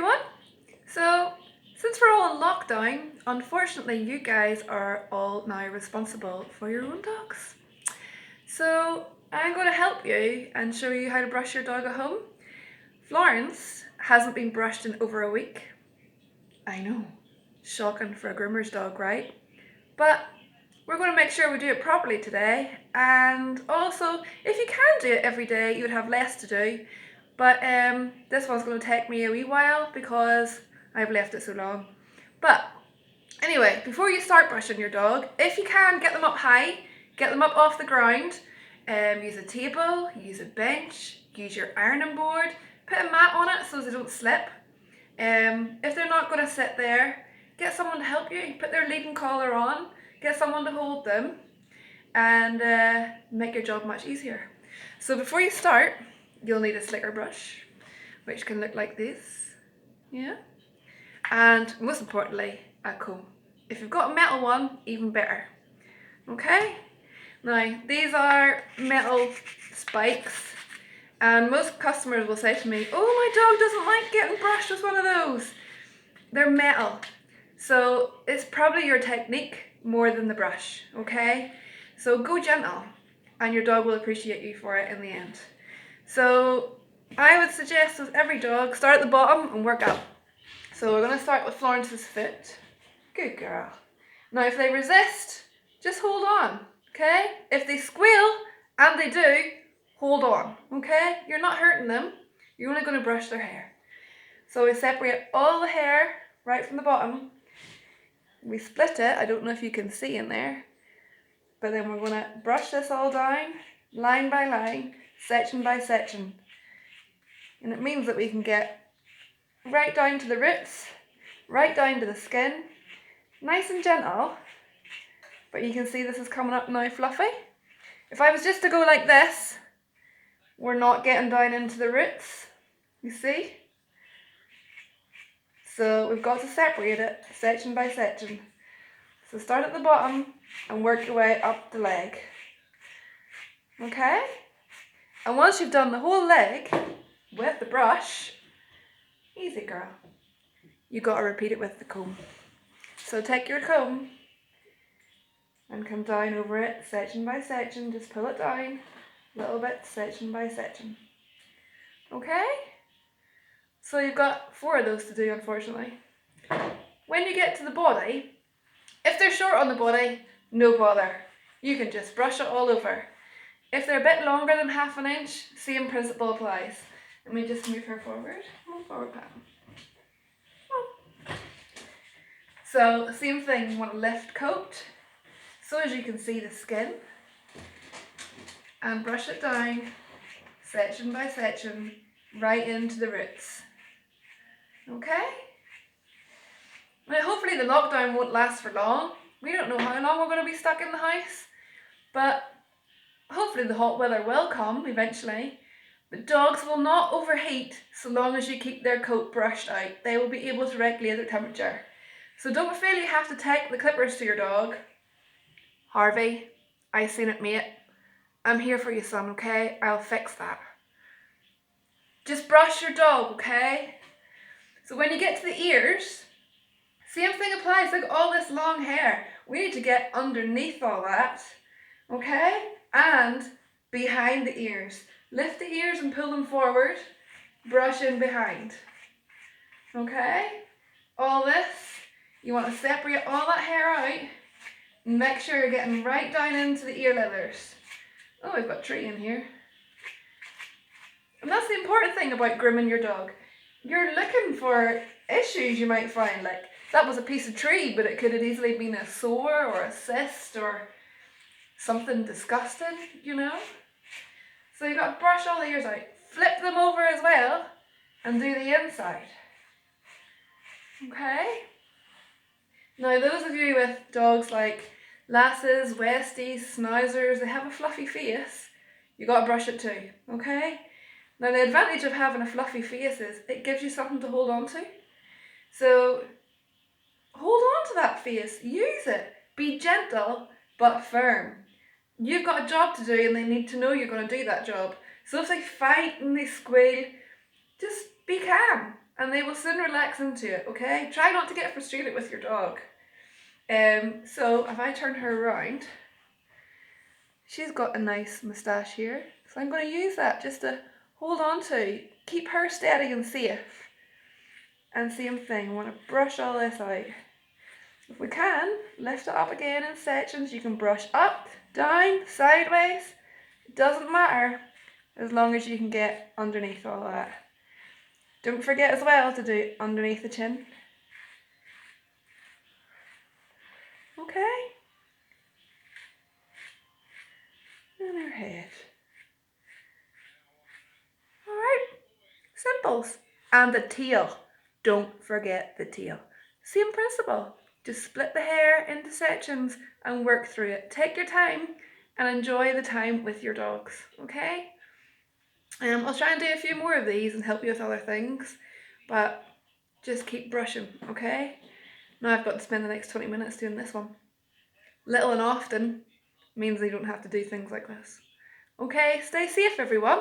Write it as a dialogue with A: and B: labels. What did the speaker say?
A: everyone! So, since we're all in lockdown, unfortunately you guys are all now responsible for your own dogs. So, I'm going to help you and show you how to brush your dog at home. Florence hasn't been brushed in over a week. I know, shocking for a groomer's dog, right? But we're going to make sure we do it properly today, and also if you can do it every day you would have less to do, but this one's going to take me a wee while because I've left it so long. But anyway, before you start brushing your dog, if you can, get them up high, get them up off the ground, use a table, use a bench, use your ironing board, put a mat on it so they don't slip. If they're not going to sit there, get someone to help you, put their leading collar on, get someone to hold them, and make your job much easier. So before you start, you'll need a slicker brush, which can look like this, yeah, and most importantly, a comb. If you've got a metal one, even better. Okay, now these are metal spikes, and most customers will say to me, oh, my dog doesn't like getting brushed with one of those. They're metal, so it's probably your technique more than the brush, okay? So go gentle and your dog will appreciate you for it in the end. So I would suggest with every dog, start at the bottom and work up. So we're going to start with Florence's foot. Good girl. Now if they resist, just hold on, okay? If they squeal, and they do, hold on, okay? You're not hurting them, you're only going to brush their hair. So we separate all the hair right from the bottom. We split it, I don't know if you can see in there, but then we're going to brush this all down, line by line, section by section. And it means that we can get right down to the roots, right down to the skin, nice and gentle, but you can see this is coming up now fluffy. If I was just to go like this, we're not getting down into the roots, you see? So we've got to separate it section by section. So start at the bottom and work your way up the leg. Okay? And once you've done the whole leg with the brush, easy girl, you got to repeat it with the comb. So take your comb and come down over it section by section, just pull it down a little bit section by section. Okay? So you've got 4 of those to do, unfortunately. When you get to the body, if they're short on the body, no bother. You can just brush it all over. If they're a bit longer than ½ an inch, same principle applies. Let me just move her forward. Move forward, Pat. So same thing, you want to lift coat, so as you can see the skin, and brush it down section by section right into the roots. Okay? Now hopefully the lockdown won't last for long. We don't know how long we're going to be stuck in the house, but hopefully the hot weather will come eventually. But dogs will not overheat so long as you keep their coat brushed out. They will be able to regulate their temperature. So don't feel you have to take the clippers to your dog. Harvey, I seen it, mate. I'm here for you, son, okay? I'll fix that. Just brush your dog, okay? So when you get to the ears, same thing applies. Look, all this long hair. We need to get underneath all that, okay? And behind the ears. Lift the ears and pull them forward. Brush in behind. Okay? All this, you want to separate all that hair out. And make sure you're getting right down into the ear leathers. Oh, we've got tree in here. And that's the important thing about grooming your dog. You're looking for issues you might find, like that was a piece of tree, but it could have easily been a sore or a cyst or something disgusting, you know? So you've got to brush all the ears out. Flip them over as well and do the inside. Okay? Now those of you with dogs like Lasses, Westies, Schnauzers, they have a fluffy face, you got to brush it too, okay? Now the advantage of having a fluffy face is it gives you something to hold on to. So hold on to that face, use it, be gentle but firm. You've got a job to do and they need to know you're going to do that job. So if they fight and they squeal, just be calm and they will soon relax into it, okay? Try not to get frustrated with your dog. So if I turn her around, she's got a nice moustache here, so I'm going to use that just to hold on to, keep her steady and safe. And same thing, I want to brush all this out. If we can, lift it up again in sections. You can brush up, down, sideways. It doesn't matter as long as you can get underneath all that. Don't forget as well to do underneath the chin. Okay? And her head. Alright, simples. And the tail. Don't forget the tail. Same principle. Just split the hair into sections and work through it. Take your time and enjoy the time with your dogs, okay? I'll try and do a few more of these and help you with other things, but just keep brushing, okay? Now I've got to spend the next 20 minutes doing this one. Little and often means you don't have to do things like this. Okay, stay safe everyone.